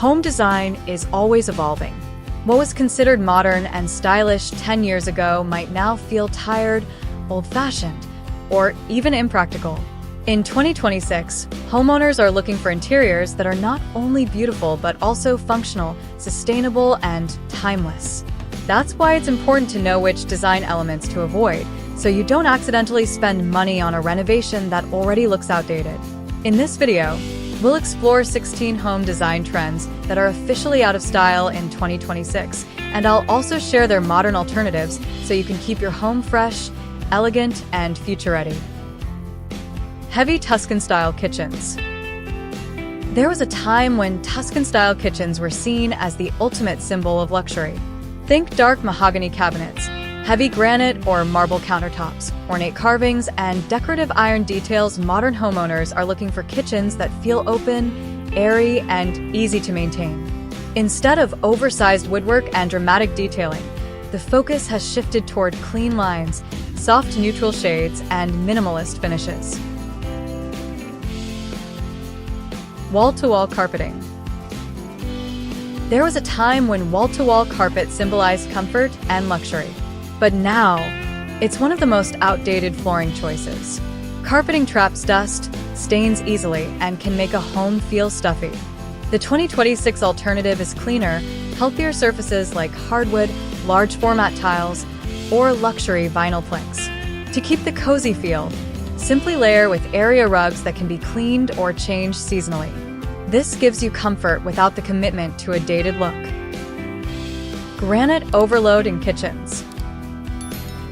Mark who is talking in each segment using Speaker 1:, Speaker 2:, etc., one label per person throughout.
Speaker 1: Home design is always evolving. What was considered modern and stylish 10 years ago might now feel tired, old-fashioned, or even impractical. In 2026, homeowners are looking for interiors that are not only beautiful but also functional, sustainable, and timeless. That's why it's important to know which design elements to avoid, so you don't accidentally spend money on a renovation that already looks outdated. In this video, we'll explore 16 home design trends that are officially out of style in 2026, and I'll also share their modern alternatives so you can keep your home fresh, elegant, and future-ready. Heavy Tuscan-style kitchens. There was a time when Tuscan-style kitchens were seen as the ultimate symbol of luxury. Think dark mahogany cabinets, heavy granite or marble countertops, ornate carvings, and decorative iron details. Modern homeowners are looking for kitchens that feel open, airy, and easy to maintain. Instead of oversized woodwork and dramatic detailing, the focus has shifted toward clean lines, soft neutral shades, and minimalist finishes. Wall-to-wall carpeting. There was a time when wall-to-wall carpet symbolized comfort and luxury. But now, it's one of the most outdated flooring choices. Carpeting traps dust, stains easily, and can make a home feel stuffy. The 2026 alternative is cleaner, healthier surfaces like hardwood, large format tiles, or luxury vinyl planks. To keep the cozy feel, simply layer with area rugs that can be cleaned or changed seasonally. This gives you comfort without the commitment to a dated look. Granite overload in kitchens.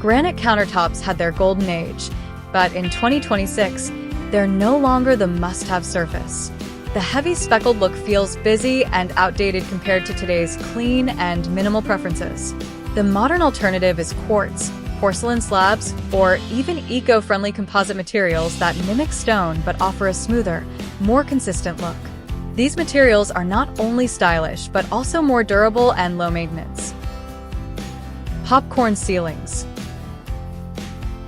Speaker 1: Granite countertops had their golden age, but in 2026, they're no longer the must-have surface. The heavy speckled look feels busy and outdated compared to today's clean and minimal preferences. The modern alternative is quartz, porcelain slabs, or even eco-friendly composite materials that mimic stone but offer a smoother, more consistent look. These materials are not only stylish but also more durable and low maintenance. Popcorn ceilings.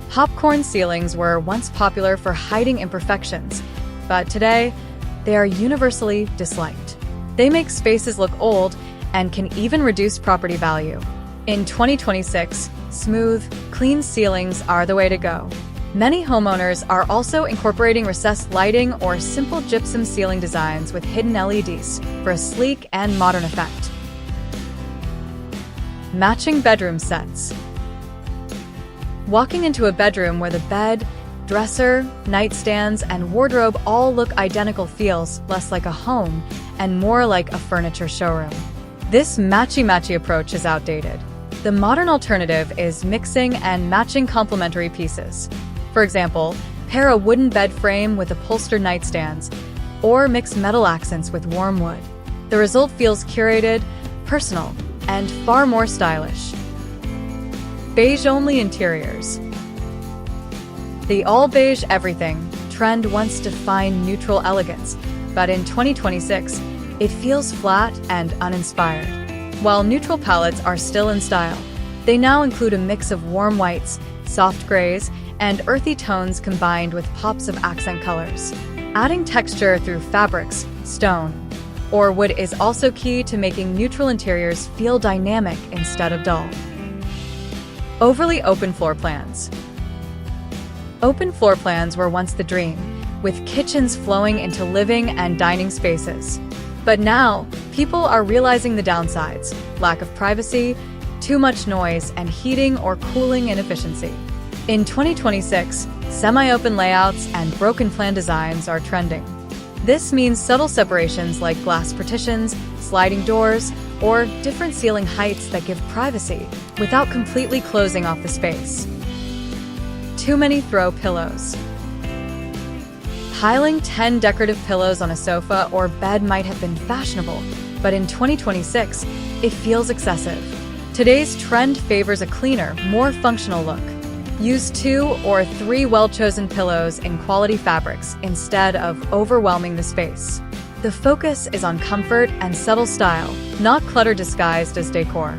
Speaker 1: Popcorn ceilings were once popular for hiding imperfections, but today, they are universally disliked. They make spaces look old and can even reduce property value. In 2026, smooth, clean ceilings are the way to go. Many homeowners are also incorporating recessed lighting or simple gypsum ceiling designs with hidden LEDs for a sleek and modern effect. Matching bedroom sets. Walking into a bedroom where the bed, dresser, nightstands, and wardrobe all look identical feels less like a home and more like a furniture showroom. This matchy-matchy approach is outdated. The modern alternative is mixing and matching complementary pieces. For example, pair a wooden bed frame with upholstered nightstands, or mix metal accents with warm wood. The result feels curated, personal, and far more stylish. Beige-only interiors. The all-beige everything trend once defined neutral elegance, but in 2026, it feels flat and uninspired. While neutral palettes are still in style, they now include a mix of warm whites, soft grays, and earthy tones combined with pops of accent colors. Adding texture through fabrics, stone, or wood is also key to making neutral interiors feel dynamic instead of dull. Overly open floor plans. Open floor plans were once the dream, with kitchens flowing into living and dining spaces. But now, people are realizing the downsides: lack of privacy, too much noise, and heating or cooling inefficiency. In 2026, semi-open layouts and broken plan designs are trending. This means subtle separations like glass partitions, sliding doors, or different ceiling heights that give privacy without completely closing off the space. Too many throw pillows. Piling 10 decorative pillows on a sofa or bed might have been fashionable, but in 2026, it feels excessive. Today's trend favors a cleaner, more functional look. Use 2 or 3 well-chosen pillows in quality fabrics instead of overwhelming the space. The focus is on comfort and subtle style, not clutter disguised as decor.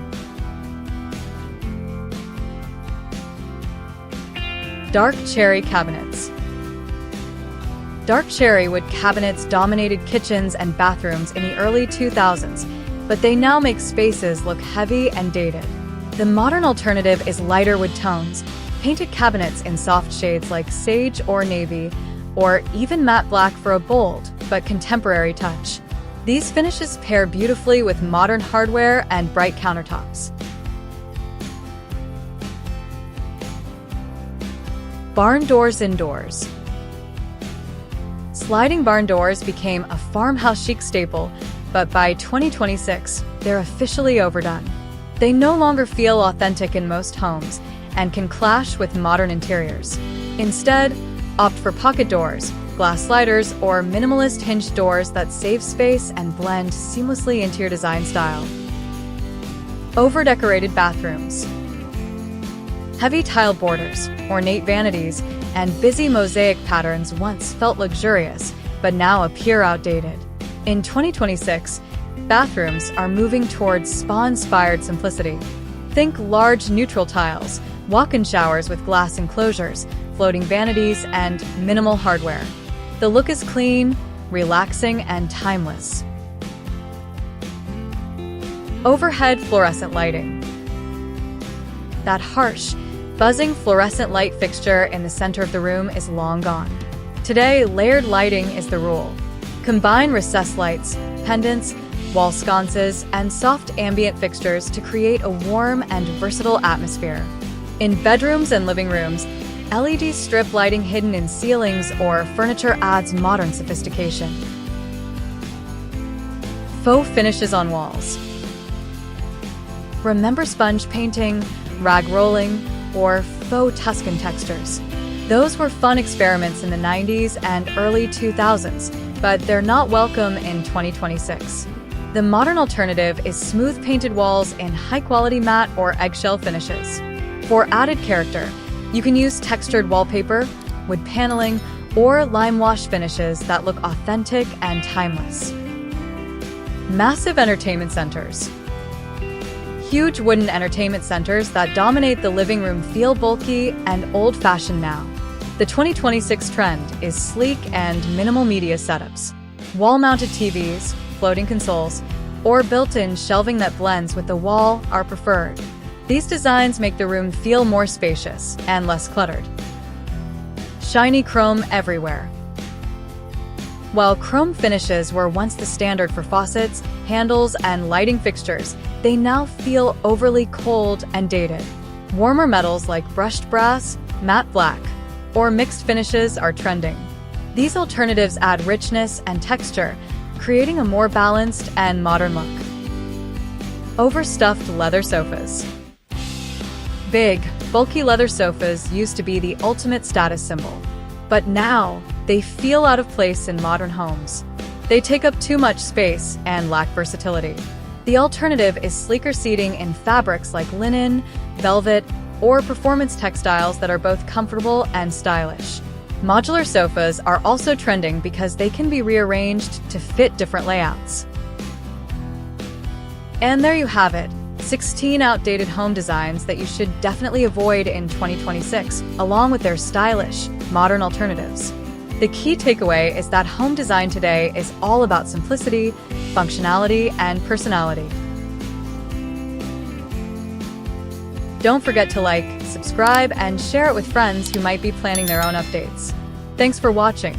Speaker 1: Dark cherry cabinets. Dark cherry wood cabinets dominated kitchens and bathrooms in the early 2000s, but they now make spaces look heavy and dated. The modern alternative is lighter wood tones, painted cabinets in soft shades like sage or navy, or even matte black for a bold but contemporary touch. These finishes pair beautifully with modern hardware and bright countertops. Barn doors indoors. Sliding barn doors became a farmhouse chic staple, but by 2026, they're officially overdone. They no longer feel authentic in most homes and can clash with modern interiors. Instead, opt for pocket doors, glass sliders, or minimalist hinged doors that save space and blend seamlessly into your design style. Over-decorated bathrooms. Heavy tile borders, ornate vanities, and busy mosaic patterns once felt luxurious, but now appear outdated. In 2026, bathrooms are moving towards spa-inspired simplicity. Think large neutral tiles, walk-in showers with glass enclosures, floating vanities, and minimal hardware. The look is clean, relaxing, and timeless. Overhead fluorescent lighting. That harsh, buzzing fluorescent light fixture in the center of the room is long gone. Today, layered lighting is the rule. Combine recessed lights, pendants, wall sconces, and soft ambient fixtures to create a warm and versatile atmosphere. In bedrooms and living rooms, LED strip lighting hidden in ceilings or furniture adds modern sophistication. Faux finishes on walls. Remember sponge painting, rag rolling, or faux Tuscan textures? Those were fun experiments in the 90s and early 2000s, but they're not welcome in 2026. The modern alternative is smooth painted walls in high-quality matte or eggshell finishes. For added character, you can use textured wallpaper, wood paneling, or lime wash finishes that look authentic and timeless. Massive entertainment centers. Huge wooden entertainment centers that dominate the living room feel bulky and old-fashioned now. The 2026 trend is sleek and minimal media setups. Wall-mounted TVs, floating consoles, or built-in shelving that blends with the wall are preferred. These designs make the room feel more spacious and less cluttered. Shiny chrome everywhere. While chrome finishes were once the standard for faucets, handles, and lighting fixtures, they now feel overly cold and dated. Warmer metals like brushed brass, matte black, or mixed finishes are trending. These alternatives add richness and texture, creating a more balanced and modern look. Overstuffed leather sofas. Big, bulky leather sofas used to be the ultimate status symbol, but now they feel out of place in modern homes. They take up too much space and lack versatility. The alternative is sleeker seating in fabrics like linen, velvet, or performance textiles that are both comfortable and stylish. Modular sofas are also trending because they can be rearranged to fit different layouts. And there you have it, 16 outdated home designs that you should definitely avoid in 2026, along with their stylish, modern alternatives. The key takeaway is that home design today is all about simplicity, functionality, and personality. Don't forget to like, subscribe, and share it with friends who might be planning their own updates. Thanks for watching.